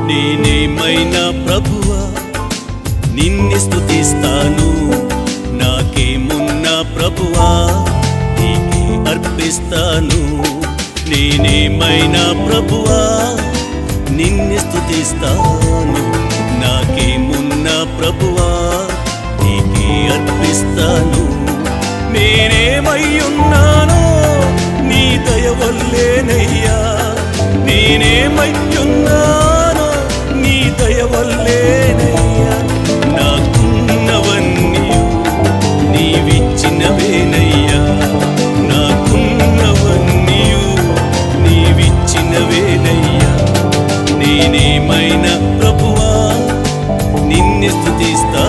నేనేమైనా ప్రభువా నిన్ను స్తుతిస్తాను, నాకేమున్నా ప్రభువా నీకే అర్పిస్తాను. నేనేమైనా ప్రభువా నిన్ను స్తుతిస్తాను, నాకేమున్నా ప్రభువా నీకే అర్పిస్తాను. నేనేమయ్యున్నానో నీ దయ వల్లేనయ్యా, నేనేమయ్యున్నానో నీ దయ వల్లేనయ్యా. నాకున్నవన్నీ నీవిచ్చినవేనయ్యా, నాకున్నవన్నీ నీవిచ్చినవేనయ్యా. నేనేమైనా ప్రభువా నిన్ను స్తుతిస్తా